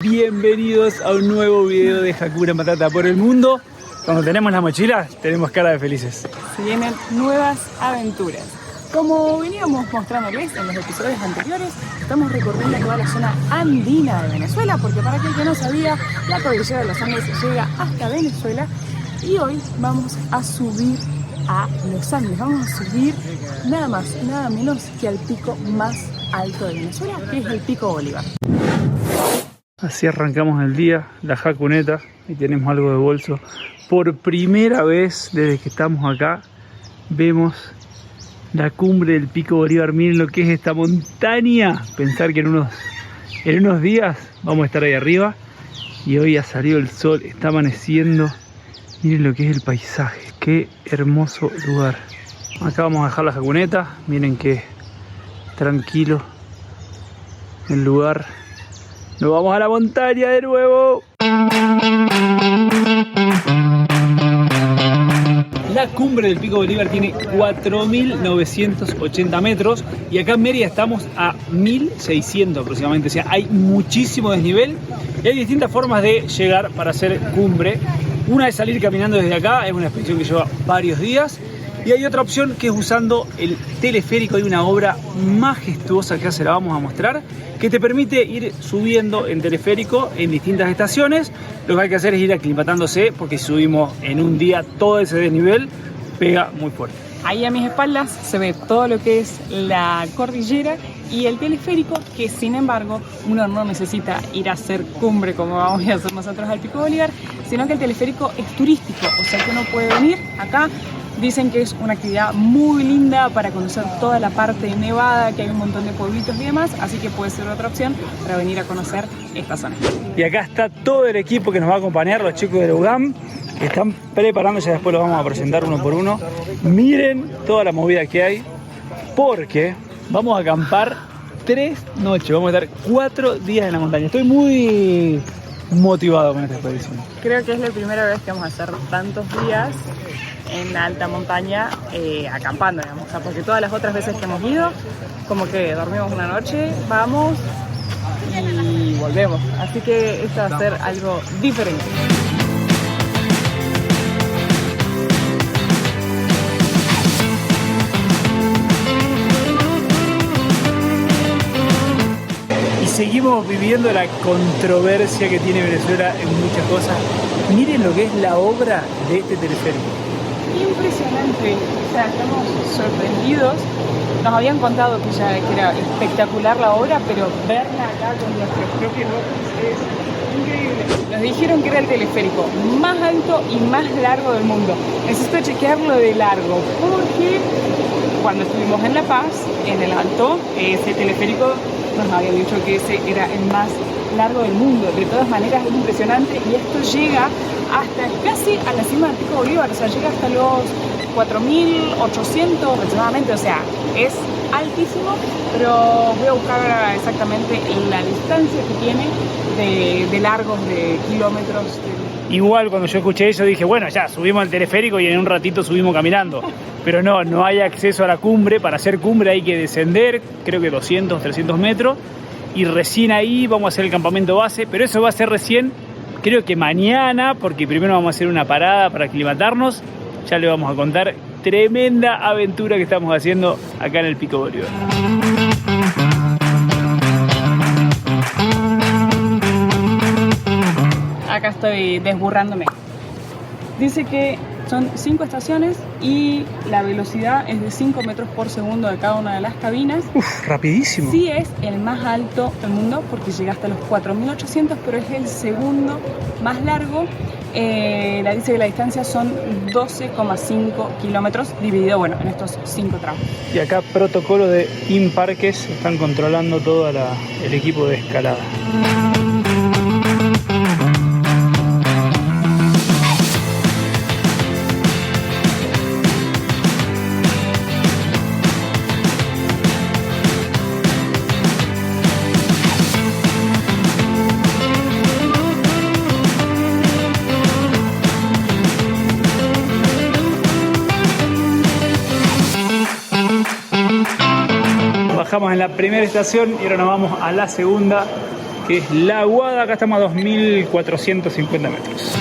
Bienvenidos a un nuevo video de Hakuna Matata por el mundo. Cuando tenemos la mochila, tenemos cara de felices. Se vienen nuevas aventuras. Como veníamos mostrándoles en los episodios anteriores, estamos recorriendo toda la zona andina de Venezuela, porque para aquel que no sabía, la cordillera de los Andes llega hasta Venezuela. Y hoy vamos a subir a los Andes. Vamos a subir nada más, nada menos que al pico más alto de Venezuela, que es el Pico Bolívar. Así arrancamos el día, la jacuneta, y tenemos algo de bolso. Por primera vez desde que estamos acá, vemos la cumbre del Pico Bolívar. Miren lo que es esta montaña. Pensar que en unos días vamos a estar ahí arriba. Y hoy ha salido el sol, está amaneciendo. Miren lo que es el paisaje, qué hermoso lugar. Acá vamos a dejar la jacuneta, miren qué tranquilo el lugar. Nos vamos a la montaña de nuevo. La cumbre del Pico Bolívar tiene 4.980 metros y acá en Mérida estamos a 1.600 aproximadamente. O sea, hay muchísimo desnivel y hay distintas formas de llegar para hacer cumbre. Una es salir caminando desde acá, es una expedición que lleva varios días. Y hay otra opción que es usando el teleférico. Hay una obra majestuosa que ya se la vamos a mostrar, que te permite ir subiendo en teleférico en distintas estaciones. Lo que hay que hacer es ir aclimatándose, porque si subimos en un día todo ese desnivel, pega muy fuerte. Ahí a mis espaldas se ve todo lo que es la cordillera y el teleférico, que sin embargo uno no necesita ir a hacer cumbre como vamos a hacer nosotros al Pico Bolívar, sino que el teleférico es turístico, o sea que uno puede venir acá. Dicen que es una actividad muy linda para conocer toda la parte nevada, que hay un montón de pueblitos y demás, así que puede ser otra opción para venir a conocer esta zona. Y acá está todo el equipo que nos va a acompañar, los chicos de la UGAM, que están preparándose, después los vamos a presentar uno por uno. Miren toda la movida que hay, porque vamos a acampar 3 noches, vamos a estar 4 días en la montaña. Estoy muy motivado con esta expedición. Creo que es la primera vez que vamos a hacer tantos días en la alta montaña acampando, digamos, o sea, porque todas las otras veces que hemos ido, como que dormimos una noche, vamos y volvemos, así que esto va a ser algo diferente. Y seguimos viviendo la controversia que tiene Venezuela en muchas cosas. Miren lo que es la obra de este teleférico. Impresionante, o sea, estamos sorprendidos. Nos habían contado que era espectacular la obra, pero verla acá con nuestros propios ojos es increíble. Nos dijeron que era el teleférico más alto y más largo del mundo. Necesito chequearlo de largo, porque cuando estuvimos en La Paz, en el alto, ese teleférico nos había dicho que ese era el más largo del mundo. De todas maneras es impresionante, y esto llega hasta casi a la cima del Pico Bolívar, o sea, llega hasta los 4.800 aproximadamente, o sea, es altísimo, pero voy a buscar exactamente la distancia que tiene de largos, de kilómetros. Igual cuando yo escuché eso dije, bueno, ya subimos al teleférico y en un ratito subimos caminando. Pero no hay acceso a la cumbre. Para hacer cumbre hay que descender, creo que 200, 300 metros. Y recién ahí vamos a hacer el campamento base, pero eso va a ser recién, creo que mañana, porque primero vamos a hacer una parada para aclimatarnos. Ya le vamos a contar tremenda aventura que estamos haciendo acá en el Pico Bolívar. Acá estoy desburrándome. Dice que son 5 estaciones y la velocidad es de 5 metros por segundo de cada una de las cabinas. Rapidísimo. Sí, es el más alto del mundo porque llega hasta los 4.800, pero es el segundo más largo. Dice que la distancia son 12,5 kilómetros dividido, en estos 5 tramos. Y acá protocolo de Imparques, están controlando todo el equipo de escalada. Bajamos en la primera estación y ahora nos vamos a la segunda, que es La Aguada. Acá estamos a 2450 metros.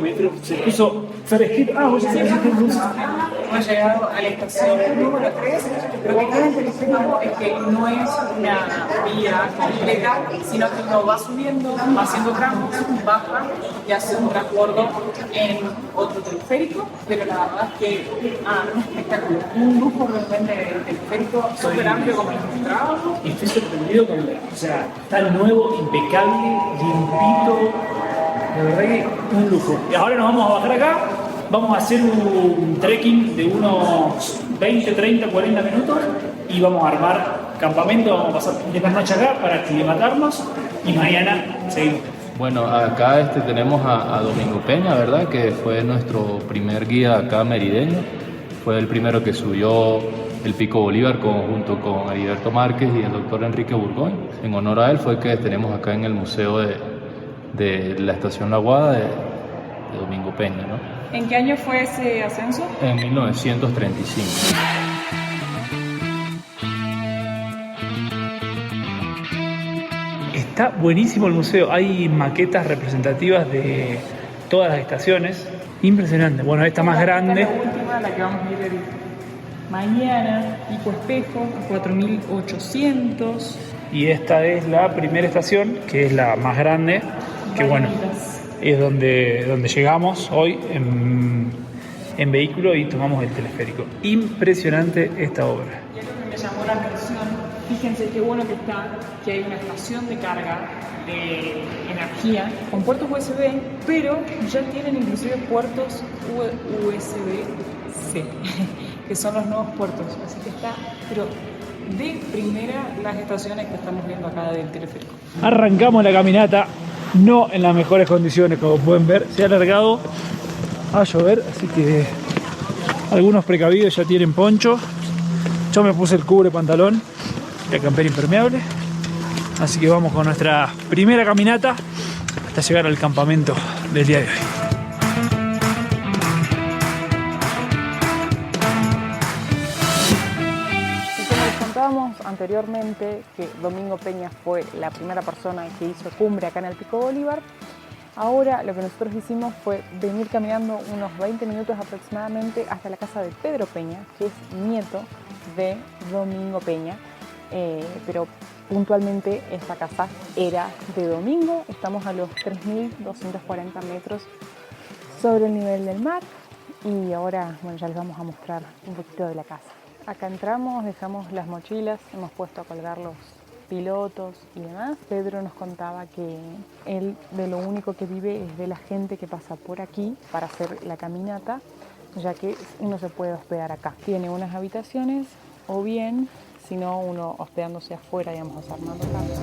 metros, se puso fresquito. Vos ya hemos llegado a la estación número 3. Lo que tiene el teleférico es que no es una vía completa, sino que uno va subiendo, va haciendo tramos, baja y hace un transbordo en otro teleférico, pero la verdad es que un espectáculo, un lujo realmente del teleférico, súper amplio como el mostrado. Y estoy sorprendido con, o sea, está nuevo, impecable, limpito. La verdad que un lujo. Y ahora nos vamos a bajar acá, vamos a hacer un trekking de unos 20, 30, 40 minutos y vamos a armar campamento, vamos a pasar una noche acá para aclimatarnos y mañana seguimos. Bueno, acá tenemos a Domingo Peña, ¿verdad? Que fue nuestro primer guía acá merideño. Fue el primero que subió el Pico Bolívar junto con Heriberto Márquez y el doctor Enrique Burgoyne. En honor a él fue que tenemos acá en el museo de la estación La Aguada de Domingo Peña, ¿no? ¿En qué año fue ese ascenso? En 1935. Está buenísimo el museo, hay maquetas representativas de todas las estaciones. Impresionante. Bueno, esta más grande. Esta es la última, la que vamos a ir mañana, Pico Espejo, 4800. Y esta es la primera estación, que es la más grande, que bueno, es donde llegamos hoy en vehículo y tomamos el teleférico. Impresionante esta obra. Y algo que me llamó la atención, fíjense qué bueno que hay una estación de carga de energía con puertos USB, pero ya tienen inclusive puertos USB-C, que son los nuevos puertos. Así que está, pero de primera las estaciones que estamos viendo acá del teleférico. Arrancamos la caminata, no en las mejores condiciones, como pueden ver. Se ha alargado a llover, así que algunos precavidos ya tienen poncho. Yo me puse el cubre pantalón y la campera impermeable. Así que vamos con nuestra primera caminata hasta llegar al campamento del día de hoy. Anteriormente que Domingo Peña fue la primera persona que hizo cumbre acá en el Pico Bolívar. Ahora lo que nosotros hicimos fue venir caminando unos 20 minutos aproximadamente hasta la casa de Pedro Peña, que es nieto de Domingo Peña, pero puntualmente esta casa era de Domingo. Estamos a los 3.240 metros sobre el nivel del mar y ahora bueno, ya les vamos a mostrar un poquito de la casa. Acá entramos, dejamos las mochilas, hemos puesto a colgar los pilotos y demás. Pedro nos contaba que él de lo único que vive es de la gente que pasa por aquí para hacer la caminata, ya que uno se puede hospedar acá. Tiene unas habitaciones o bien, si no, uno hospedándose afuera, digamos, armando carpas.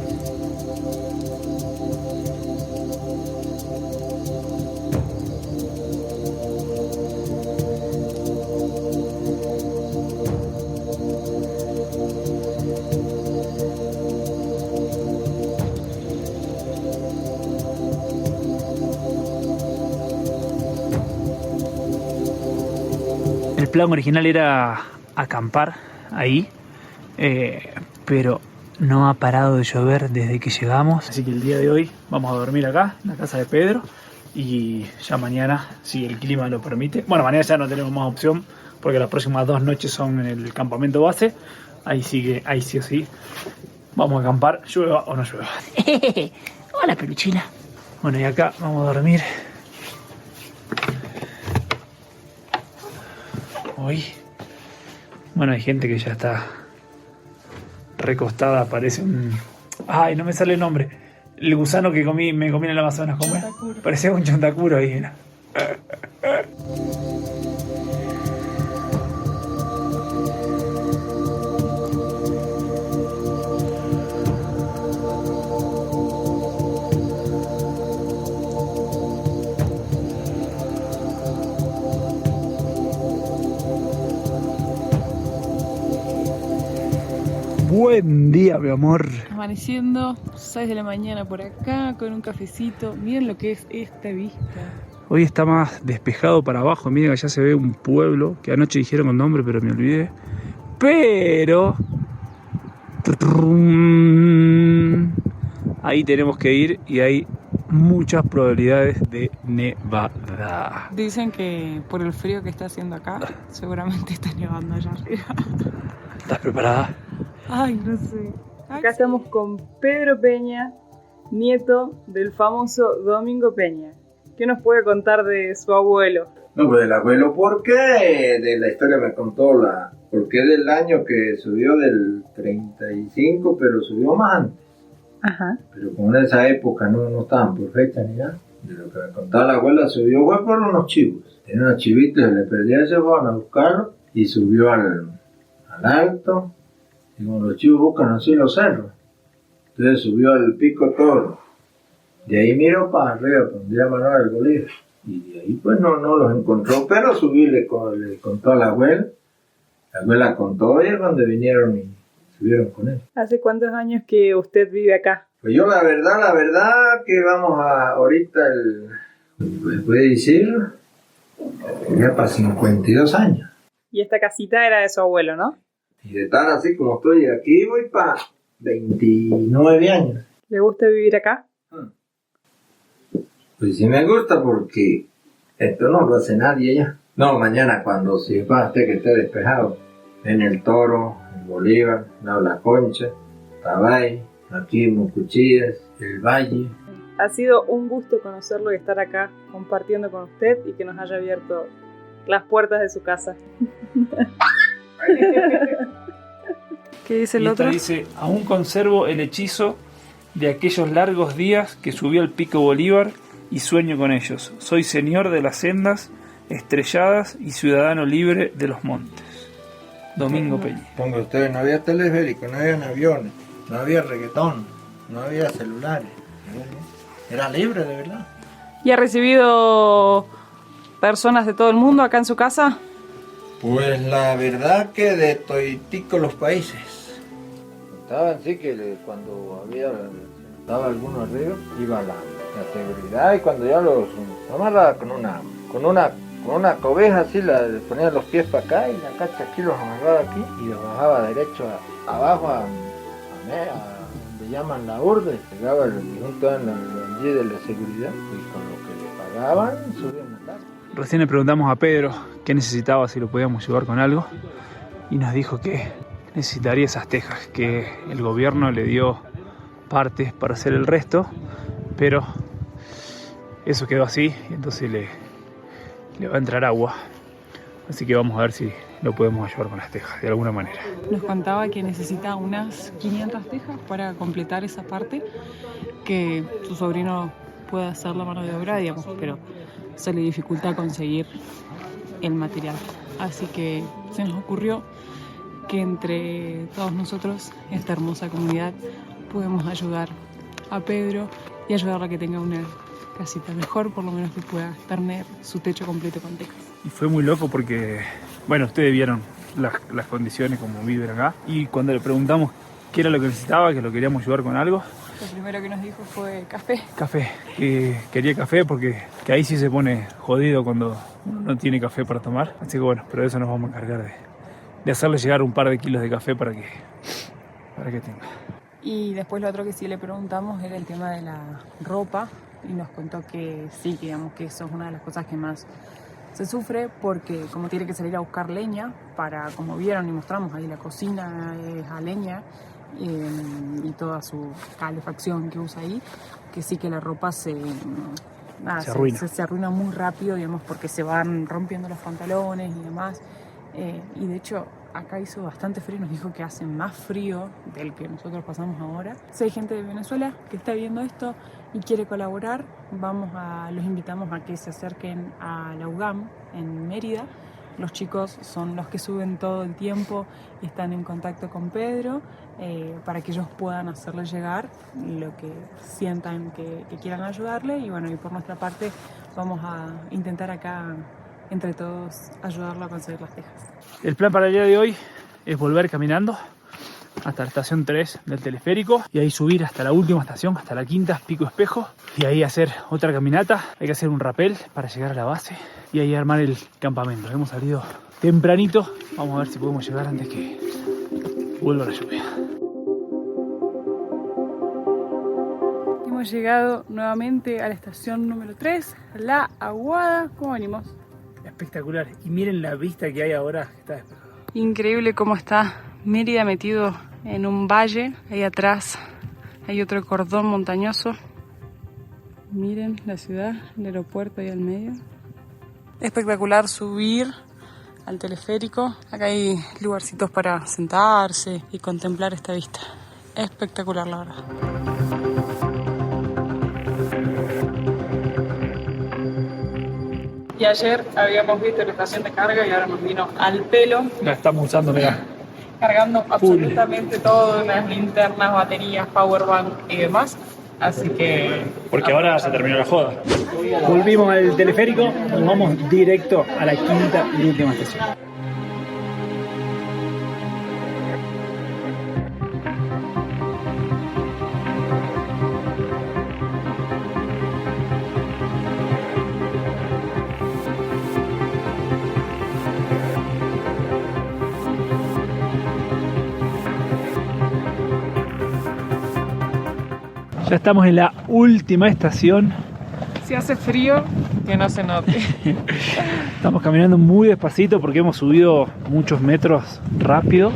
El plan original era acampar ahí, pero no ha parado de llover desde que llegamos. Así que el día de hoy vamos a dormir acá, en la casa de Pedro. Y ya mañana, si el clima lo permite. Bueno, mañana ya no tenemos más opción porque las próximas 2 noches son en el campamento base. Ahí sí o sí vamos a acampar, llueva o no llueva. Hola, peluchina. Bueno, y acá vamos a dormir. Hoy, bueno, hay gente que ya está recostada, parece un... Ay, no me sale el nombre. El gusano que me comí en el Amazonas, ¿cómo es? Parecía un chontacuro ahí, ¿no? Buen día, mi amor. Amaneciendo, 6 de la mañana por acá, con un cafecito. Miren lo que es esta vista. Hoy está más despejado para abajo. Miren, allá se ve un pueblo que anoche dijeron con nombre, pero me olvidé. Pero ahí tenemos que ir y hay muchas probabilidades de nevada. Dicen que por el frío que está haciendo acá, seguramente está nevando allá arriba. ¿Estás preparada? Ay, no sé. Acá estamos con Pedro Peña, nieto del famoso Domingo Peña. ¿Qué nos puede contar de su abuelo? No, pues del abuelo, ¿por qué? De la historia me contó porque es del año que subió del 35, pero subió más antes. Ajá. Pero como en esa época no estaban por fecha ni nada. De lo que me contaba la abuela, subió fue por unos chivos. Tenía unos chivitos, se le perdía, se fueron a buscarlo y subió al alto. Y como los chivos buscan así los cerros, entonces subió al pico Toro. De ahí miró para arriba, donde llama Manuel Bolívar. Y de ahí pues no los encontró, pero subí le contó a la abuela. La abuela contó y cuando vinieron y subieron con él. ¿Hace cuántos años que usted vive acá? Pues yo la verdad que vamos a ahorita pues puede decir, ya para 52 años. Y esta casita era de su abuelo, ¿no? Y de estar así como estoy aquí voy para 29 años. ¿Le gusta vivir acá? Pues sí me gusta porque esto no lo hace nadie ya. No, mañana cuando si va que esté despejado, en el Toro, en Bolívar, La Concha, Tabay, aquí en Mucuchillas, el Valle. Ha sido un gusto conocerlo y estar acá compartiendo con usted y que nos haya abierto las puertas de su casa. ¿Qué dice el otro? Dice, aún conservo el hechizo de aquellos largos días que subí al pico Bolívar y sueño con ellos. Soy señor de las sendas estrelladas y ciudadano libre de los montes. Domingo Peña. Ponga ustedes, no había teleférico, no había aviones, no había reggaetón, no había celulares. Era libre, de verdad. ¿Y ha recibido personas de todo el mundo acá en su casa? Pues la verdad que de toitico los países. Estaban así que cuando estaba alguno arriba, iba la seguridad y cuando ya los amarraba con una cobeja así, le ponía los pies para acá y la cacha aquí los amarraba aquí y los bajaba derecho abajo a donde llaman la urde. Llegaba el junto en allí de la seguridad y con lo que le pagaban subían a casa. Recién le preguntamos a Pedro qué necesitaba, si lo podíamos ayudar con algo, y nos dijo que necesitaría esas tejas, que el gobierno le dio partes para hacer el resto, pero eso quedó así, y entonces le va a entrar agua. Así que vamos a ver si lo podemos ayudar con las tejas, de alguna manera. Nos contaba que necesita unas 500 tejas para completar esa parte, que su sobrino puede hacer la mano de obra, digamos, pero se le dificulta conseguir el material. Así que se nos ocurrió que entre todos nosotros, esta hermosa comunidad, podemos ayudar a Pedro y ayudarla a que tenga una casita mejor, por lo menos que pueda tener su techo completo con tejas. Y fue muy loco porque, bueno, ustedes vieron las condiciones como viven acá, y cuando le preguntamos qué era lo que necesitaba, que lo queríamos ayudar con algo, Lo primero que nos dijo fue café. café, que quería café porque que ahí sí se pone jodido cuando uno no tiene café para tomar. Así que bueno, pero de eso nos vamos a encargar de hacerle llegar un par de kilos de café para que tenga. Y después lo otro que sí le preguntamos era el tema de la ropa, y nos contó que sí, que digamos que eso es una de las cosas que más se sufre, porque como tiene que salir a buscar leña para, como vieron y mostramos ahí, la cocina es a leña, y toda su calefacción que usa ahí, que sí que la ropa se arruina muy rápido, digamos, porque se van rompiendo los pantalones y demás. Y de hecho acá hizo bastante frío, nos dijo que hace más frío del que nosotros pasamos ahora. Si hay gente de Venezuela que está viendo esto y quiere colaborar, los invitamos a que se acerquen a la UGAM en Mérida. Los chicos son los que suben todo el tiempo y están en contacto con Pedro, para que ellos puedan hacerle llegar lo que sientan que quieran ayudarle. Y bueno, y por nuestra parte vamos a intentar acá entre todos ayudarlo a conseguir las tejas. El plan para el día de hoy es volver caminando hasta la estación 3 del teleférico y ahí subir hasta la última estación, hasta la quinta, Pico Espejo, y ahí hacer otra caminata. Hay que hacer un rappel para llegar a la base y ahí armar el campamento. Hemos salido tempranito, vamos a ver si podemos llegar antes que vuelva la lluvia. Hemos llegado nuevamente a la estación número 3, La Aguada. ¿Cómo venimos? Espectacular, y miren la vista que hay ahora, que está despejado. Increíble cómo está Mérida metido en un valle. Ahí atrás hay otro cordón montañoso. Miren la ciudad, el aeropuerto ahí al medio. Espectacular subir al teleférico. Acá hay lugarcitos para sentarse y contemplar esta vista. Espectacular, la verdad. Y ayer habíamos visto la estación de carga y ahora nos vino al pelo. La estamos usando, mirá. Cargando absolutamente todo, las linternas, baterías, powerbank y demás. Así que... Porque ahora se terminó la joda. Volvimos al teleférico y nos vamos directo a la quinta y última estación. Ya estamos en la última estación. Si hace frío, que no se note. Estamos caminando muy despacito porque hemos subido muchos metros rápido.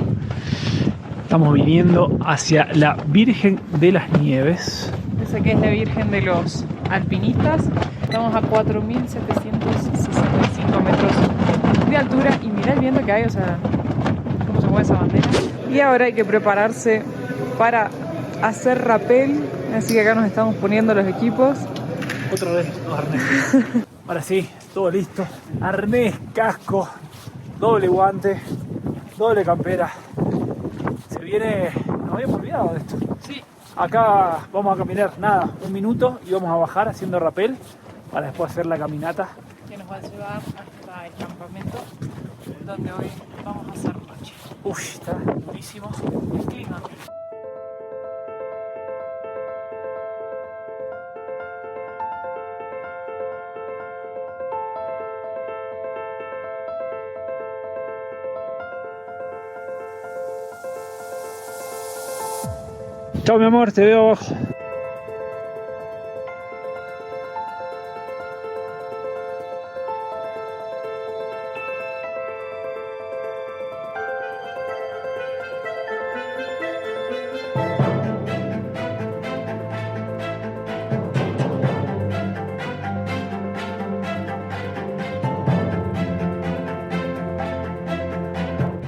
Estamos viniendo hacia la Virgen de las Nieves. Esa que es la Virgen de los Alpinistas. Estamos a 4.765 metros de altura. Y mirá el viento que hay, o sea, cómo se mueve esa bandera. Y ahora hay que prepararse para hacer rappel. Así que acá nos estamos poniendo los equipos. Otra vez los arneses. Ahora sí, todo listo. Arnés, casco, doble guante, doble campera. Se viene... Nos habíamos olvidado de esto. Sí. Acá vamos a caminar, nada, 1 minuto y vamos a bajar haciendo rappel para después hacer la caminata. Que nos va a llevar hasta el campamento donde hoy vamos a hacer noche. Uy, está durísimo el clima. Chao, mi amor, te veo abajo.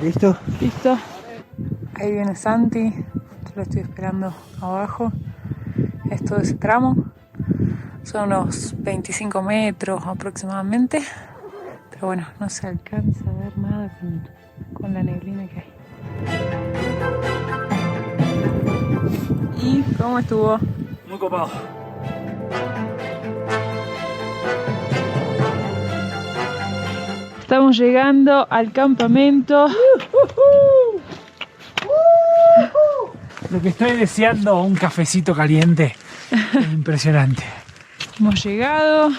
¿Listo? Listo. Ahí viene Santi. Lo estoy esperando abajo. Es todo ese tramo. Son unos 25 metros aproximadamente. Pero bueno, no se alcanza a ver nada con la neblina que hay. ¿Y cómo estuvo? Muy copado. Estamos llegando al campamento. Lo que estoy deseando, un cafecito caliente. Es impresionante. Hemos llegado.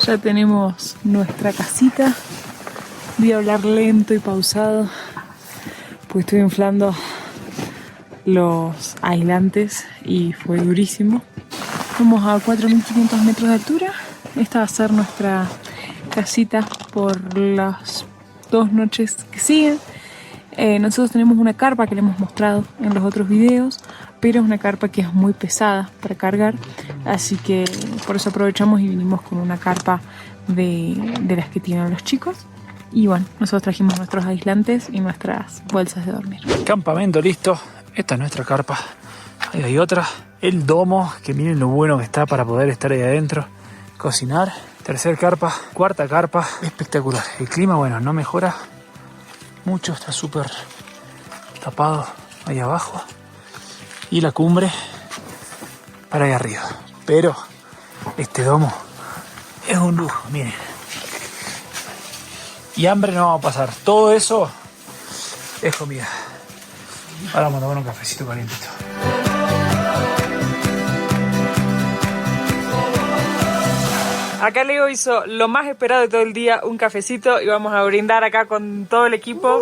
Ya tenemos nuestra casita. Voy a hablar lento y pausado, pues estoy inflando los aislantes y fue durísimo. Vamos a 4.500 metros de altura. Esta va a ser nuestra casita por las 2 noches que siguen. Nosotros tenemos una carpa que le hemos mostrado en los otros videos, pero es una carpa que es muy pesada para cargar, así que por eso aprovechamos y vinimos con una carpa de las que tienen los chicos. Y bueno, nosotros trajimos nuestros aislantes y nuestras bolsas de dormir. Campamento listo. Esta es nuestra carpa. Ahí hay otra. El domo, que miren lo bueno que está para poder estar ahí adentro. Cocinar. Tercer carpa. Cuarta carpa. Espectacular. El clima, bueno, no mejora mucho. Está súper tapado ahí abajo. y la cumbre para allá arriba. Pero este domo es un lujo, miren. Y hambre no va a pasar. Todo eso es comida. Ahora vamos a tomar un cafecito calientito. Acá Leo hizo lo más esperado de todo el día, un cafecito, y vamos a brindar acá con todo el equipo.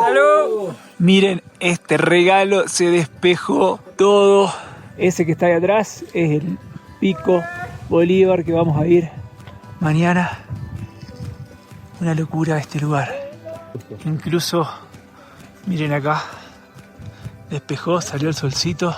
¡Salud! Miren este regalo, se despejó todo. Ese que está ahí atrás es el Pico Bolívar que vamos a ir mañana. Una locura este lugar. Incluso, miren acá, despejó, salió el solcito.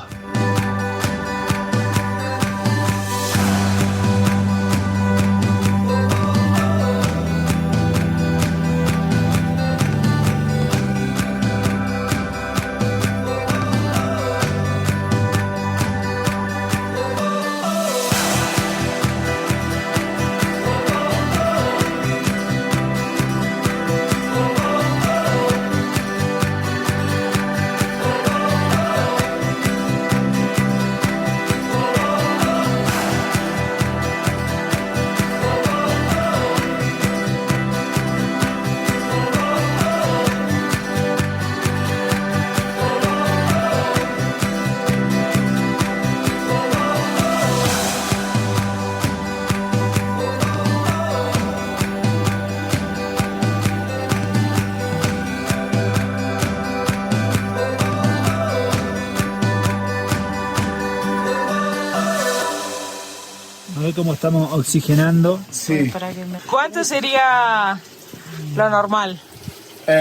A ver cómo estamos oxigenando. Sí. ¿Cuánto sería lo normal?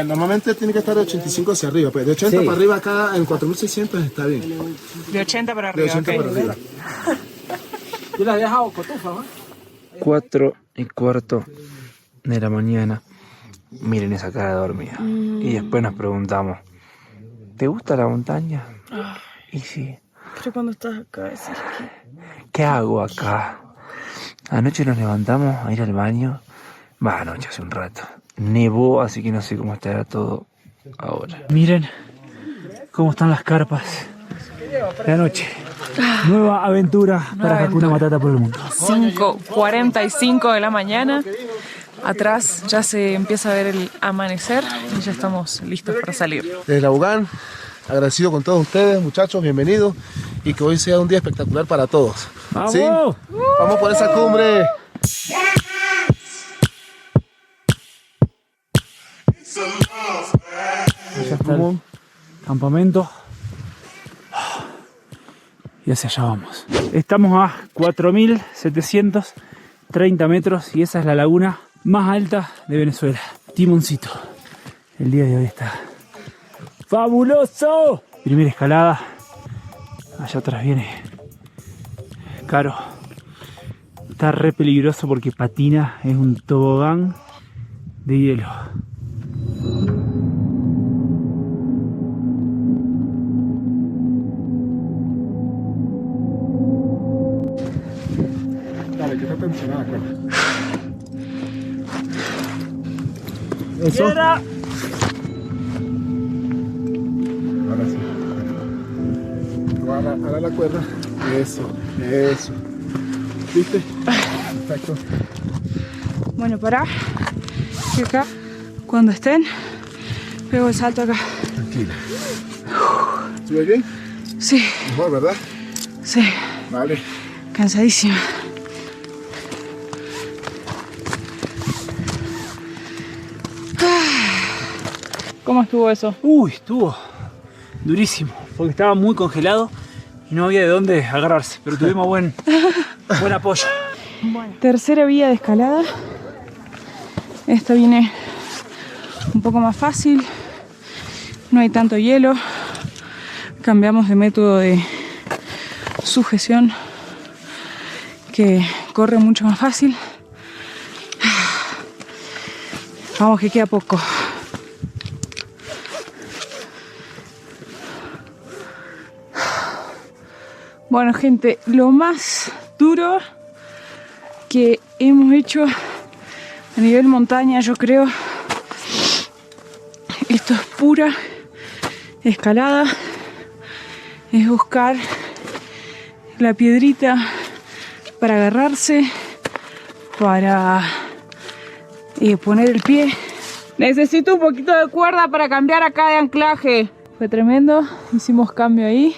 Normalmente tiene que estar de 85 hacia arriba, pues de 80 para arriba acá en 4600 está bien. De 80 para De arriba, 80 para arriba. Yo la he dejado cotufa, ¿no? 4:15 de la mañana. Miren esa cara de dormida. Y después nos preguntamos, ¿te gusta la montaña? Y sí. Pero cuando estás acá, decís ¿Qué hago acá? Anoche nos levantamos a ir al baño. Anoche hace un rato. Nevó, así que no sé cómo estará todo ahora. Miren cómo están las carpas de anoche. Nueva aventura para Hakuna Matata por el mundo. 5:45 de la mañana. Atrás ya se empieza a ver el amanecer y ya estamos listos para salir. Desde Laugán, agradecido con todos ustedes, muchachos, bienvenidos. Y que hoy sea un día espectacular para todos. ¡Vamos! ¿Sí? ¡Vamos por esa cumbre! Ya está el campamento. Y hacia allá vamos. Estamos a 4.730 metros y esa es la laguna más alta de Venezuela. Timoncito. El día de hoy está ¡fabuloso! Primera escalada. Allá atrás viene Caro. Está re peligroso porque patina, es un tobogán de hielo. Dale, que está tensionada acá. Eso. ¡Piedra! Ahora sí. Ahora la cuerda. Eso, eso. ¿Viste? Perfecto. Bueno, pará. Y acá, cuando estén, pego el salto acá. Tranquila. ¿Sube bien? Sí, Mejor, ¿verdad? sí. Vale. Cansadísima. ¿Cómo estuvo eso? Uy, estuvo durísimo, porque estaba muy congelado y no había de dónde agarrarse, pero tuvimos buen apoyo. Tercera vía de escalada. Esta viene un poco más fácil. No hay tanto hielo. Cambiamos de método de sujeción que corre mucho más fácil. Vamos que queda poco. Bueno, gente, lo más duro que hemos hecho a nivel montaña, yo creo, esto es pura escalada. es buscar la piedrita para agarrarse, para poner el pie. Necesito un poquito de cuerda para cambiar acá de anclaje. Fue tremendo, hicimos cambio ahí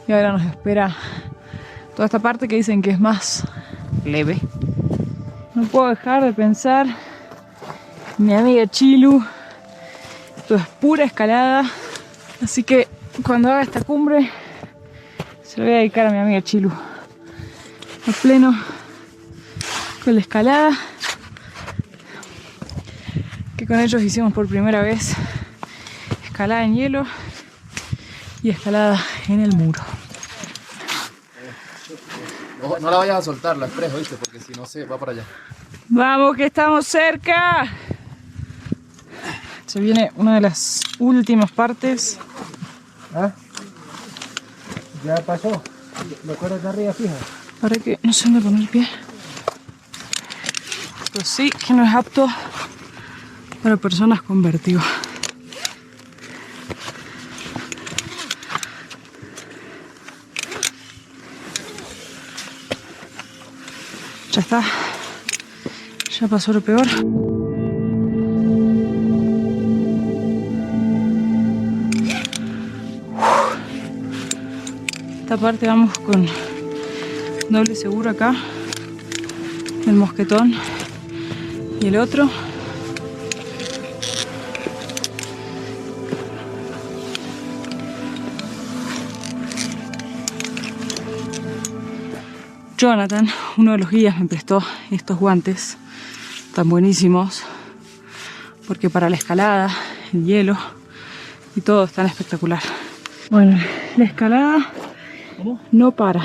y ahora nos espera toda esta parte que dicen que es más leve. No puedo dejar de pensar en mi amiga Chilu. Esto es pura escalada, así que cuando haga esta cumbre se lo voy a dedicar a mi amiga Chilu. A pleno con la escalada que con ellos hicimos por primera vez. Escalada en hielo y escalada en el muro. No la vayas a soltar, la expreso, ¿viste? Porque si no se va para allá. ¡Vamos que estamos cerca! Se viene una de las últimas partes. ¿Ah? Ya pasó. Lo cuerdas de arriba, fija. Ahora que no sé dónde poner el pie. Pero sí que no es apto para personas con vértigo. Ya está. Ya pasó lo peor. Esta parte vamos con doble seguro acá, el mosquetón y el otro. Jonathan, uno de los guías, me prestó estos guantes tan buenísimos porque para la escalada, el hielo y todo es tan espectacular. Bueno, la escalada no para.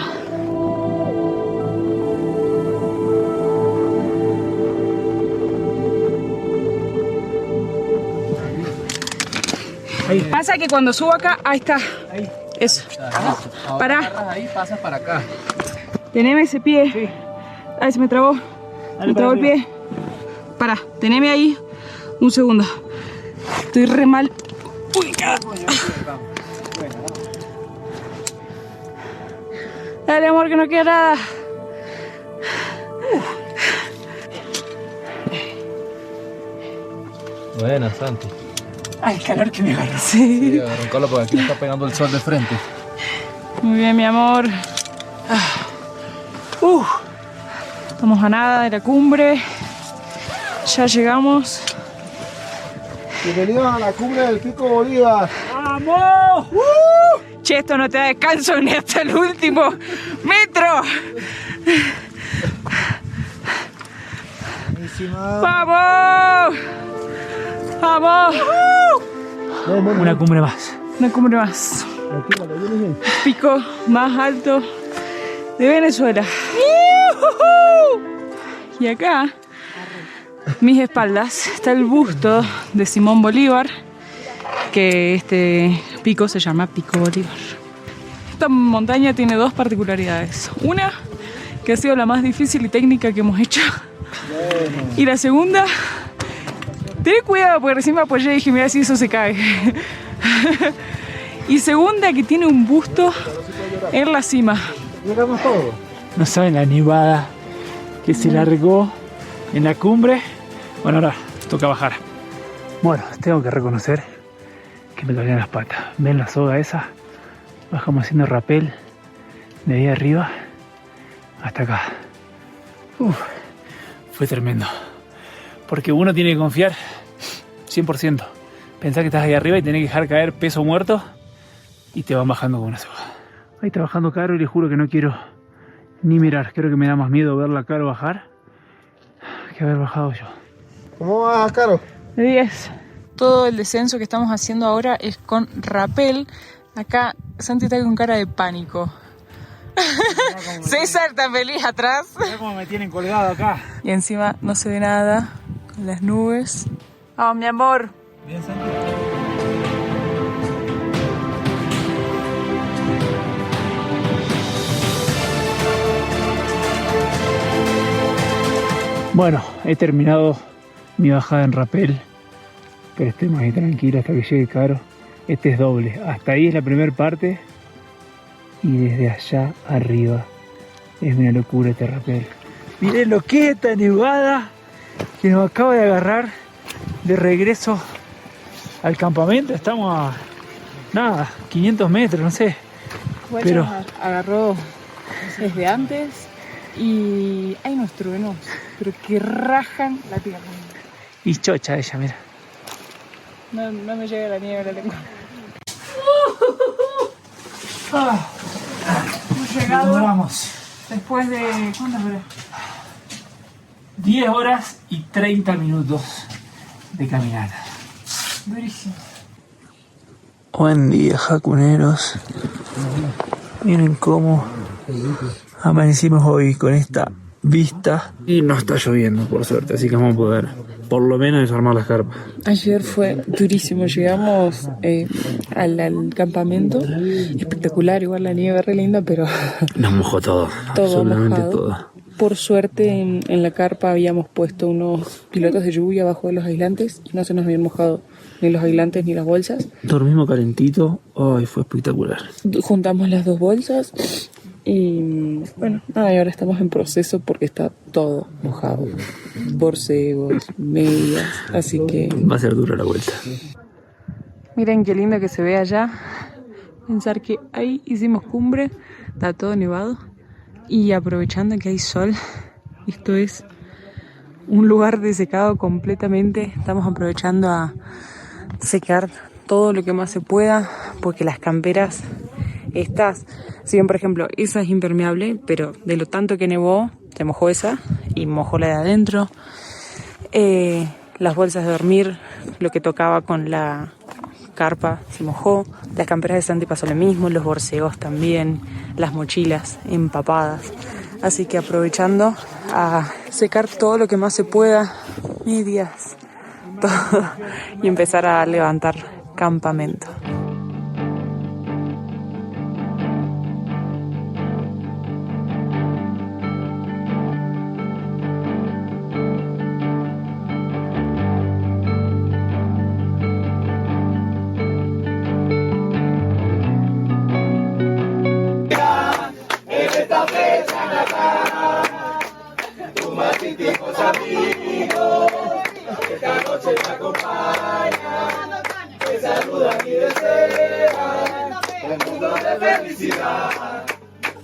Ahí. Pasa que cuando subo acá, ahí está. Ahí. Eso. Ahora Pará. agarras ahí, pasas para acá. Teneme ese pie. Sí. Ay, se me trabó. Dale Me trabó el para pie. Pará, teneme ahí un segundo. Estoy re mal ubicada. Dale, amor, que no queda nada. Buena, Santi. Ay, el calor que me agarró. Sí. Sí, arrancalo porque aquí me está pegando el sol de frente. Muy bien, mi amor. Estamos a nada de la cumbre. Ya llegamos. Bienvenidos a la cumbre del Pico Bolívar. ¡Vamos! Che, esto no te da descanso ni hasta el último metro. Buenísima. ¡Vamos! ¡Vamos! Una cumbre más. Una cumbre más. Pico más alto de Venezuela. Y acá, mis espaldas, está el busto de Simón Bolívar, que este pico se llama Pico Bolívar. Esta montaña tiene dos particularidades. Una, que ha sido la más difícil y técnica que hemos hecho. Y la segunda, ten cuidado porque recién me apoyé y dije, mira si eso se cae. Y segunda, que tiene un busto en la cima. Llegamos todos. No saben la nevada que se largó en la cumbre. Bueno, ahora toca bajar. Bueno, tengo que reconocer que me dolían las patas. ¿Ven la soga esa? Bajamos haciendo rappel de ahí arriba hasta acá. Fue tremendo. Porque uno tiene que confiar 100%. Pensar que estás ahí arriba y tenés que dejar caer peso muerto y te van bajando con una soga. Ahí está bajando Caro y les juro que no quiero ni mirar. Creo que me da más miedo verla Caro bajar que haber bajado yo. ¿Cómo vas, Caro? De 10. Todo el descenso que estamos haciendo ahora es con rappel. Acá Santi está con cara de pánico. César está feliz atrás. Mirá cómo me tienen colgado acá. Y encima no se ve nada con las nubes. ¡Oh, mi amor! Bien, Santi. Bueno, he terminado mi bajada en rappel, pero estemos ahí tranquilos hasta que llegue Caro. Este es doble, hasta ahí es la primera parte y desde allá arriba es una locura este rapel. Miren lo que es esta nevada que nos acaba de agarrar de regreso al campamento. Estamos a nada, 500 metros, no sé. Bueno, Pero agarró desde antes y hay unos truenos, pero que rajan la tierra. y chocha ella, mira. No me llega la nieve a la lengua. Hemos llegado Duramos después de... ¿Cuántas horas? 10 horas y 30 minutos de caminata. Durísimo. Buen día, jacuneros. Miren cómo amanecimos hoy con esta vista. Y no está lloviendo, por suerte, así que vamos a poder por lo menos desarmar las carpas. Ayer fue durísimo, llegamos al campamento, espectacular, igual la nieve re linda, pero Nos mojó todo, absolutamente mojado. todo. Por suerte en la carpa habíamos puesto unos pilotos de lluvia abajo de los aislantes y no se nos habían mojado ni los aislantes ni las bolsas. Dormimos calentito, ay, fue espectacular. Juntamos las dos bolsas y bueno, nada, y ahora estamos en proceso porque está todo mojado. Borcegos, medias, así que... Va a ser dura la vuelta. Miren qué lindo que se ve allá. Pensar que ahí hicimos cumbre, está todo nevado. Y aprovechando que hay sol, esto es un lugar desecado completamente. Estamos aprovechando a secar todo lo que más se pueda, porque las camperas estas, si bien por ejemplo esa es impermeable, pero de lo tanto que nevó, se mojó esa y mojó la de adentro. Las bolsas de dormir, lo que tocaba con la carpa se mojó, las camperas de Santi pasó lo mismo, los borcegos también, las mochilas empapadas. Así que aprovechando a secar todo lo que más se pueda, medias, todo, y empezar a levantar campamento.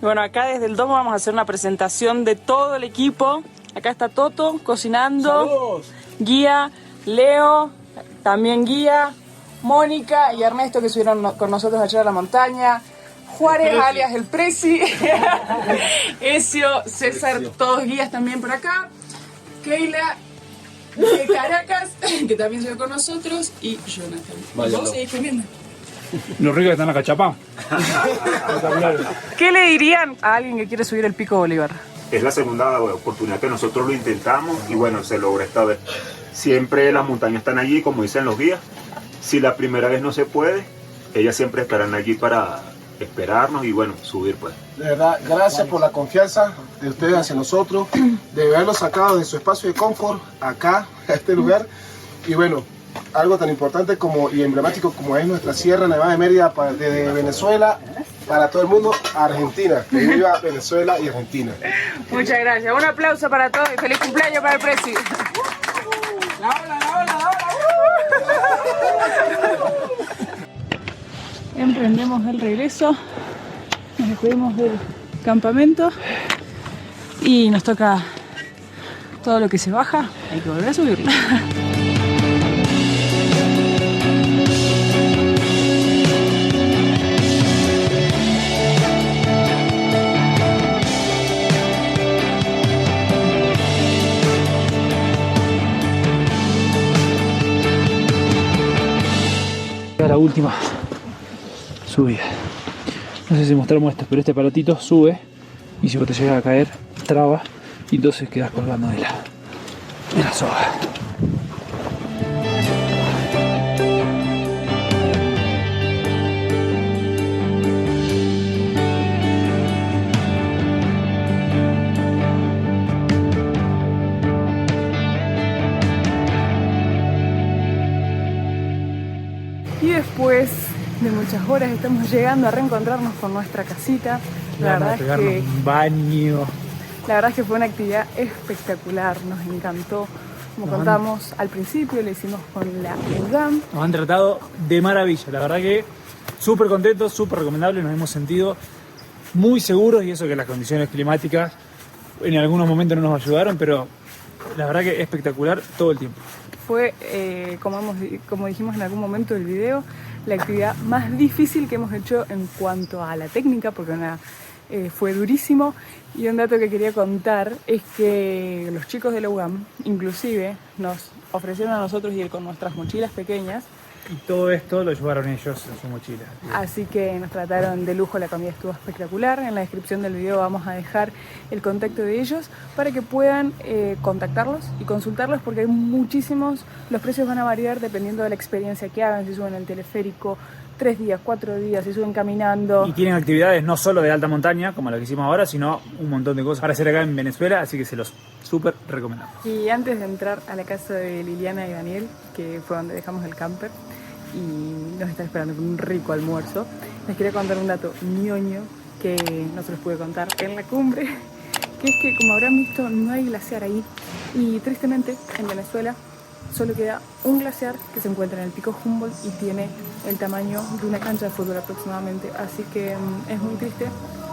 Bueno, acá desde el domo vamos a hacer una presentación de todo el equipo. Acá está Toto cocinando. ¡Saludos! Guía, Leo, también Guía, Mónica y Ernesto que subieron con nosotros ayer a la montaña. Juárez, alias el Prezi. Ezio, César, todos guías también por acá. Keila de Caracas, que también subió con nosotros. Y Jonathan. Vaya, ¿Vos seguís comiendo? Lo rico que está en la cachapa. ¿Qué le dirían a alguien que quiere subir el Pico Bolívar? Es la segunda oportunidad que nosotros lo intentamos y bueno, se logra esta vez. Siempre las montañas están allí, como dicen los guías. Si la primera vez no se puede, ellas siempre estarán allí para esperarnos y bueno, subir pues. De verdad, gracias por la confianza de ustedes hacia nosotros, de haberlos sacado de su espacio de confort acá, a este lugar. Y bueno, algo tan importante como y emblemático como es nuestra Sierra Nevada de Mérida desde Venezuela para todo el mundo, Argentina. Que viva Venezuela y Argentina. Muchas gracias. Un aplauso para todos y feliz cumpleaños para el Prezi. Emprendemos el regreso. Nos despedimos del campamento y nos toca todo lo que se baja. Hay que volver a subirlo. La última subida. No sé si mostramos esto, pero este palotito sube y si vos te llegas a caer, traba y entonces quedas colgando de la soga. Y después de muchas horas. Estamos llegando a reencontrarnos con nuestra casita. La verdad es que un baño. La verdad es que fue una actividad espectacular, nos encantó. Como contamos al principio, lo hicimos con la UGAM. Nos han tratado de maravilla, la verdad que súper contentos, súper recomendable, nos hemos sentido muy seguros y eso que las condiciones climáticas en algunos momentos no nos ayudaron, pero la verdad que espectacular todo el tiempo. Fue, como dijimos en algún momento del video, la actividad más difícil que hemos hecho en cuanto a la técnica, porque fue durísimo. Y un dato que quería contar es que los chicos de la UGAM inclusive nos ofrecieron a nosotros ir con nuestras mochilas pequeñas. Y todo esto lo llevaron ellos en su mochila. Así que nos trataron de lujo, la comida estuvo espectacular. En la descripción del video vamos a dejar el contacto de ellos para que puedan contactarlos y consultarlos, porque hay muchísimos, los precios van a variar dependiendo de la experiencia que hagan, si suben el teleférico 3 días, 4 días, si suben caminando. Y tienen actividades no solo de alta montaña, como la que hicimos ahora, sino un montón de cosas para hacer acá en Venezuela, así que se los súper recomendamos. Y antes de entrar a la casa de Liliana y Daniel, que fue donde dejamos el camper, y nos están esperando con un rico almuerzo, les quería contar un dato ñoño que no se los pude contar en la cumbre, que es que, como habrán visto, no hay glaciar ahí, y tristemente en Venezuela solo queda un glaciar que se encuentra en el pico Humboldt y tiene el tamaño de una cancha de fútbol aproximadamente, así que es muy triste,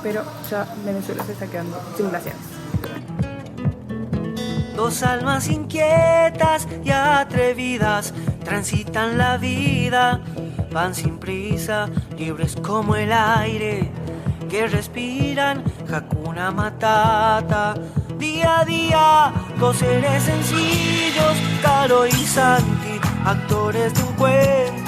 pero ya Venezuela se está quedando sin glaciares. Dos almas inquietas y atrevidas transitan la vida, van sin prisa, libres como el aire que respiran, Hakuna Matata. Día a día, dos seres sencillos, Caro y Santi, actores de un cuento.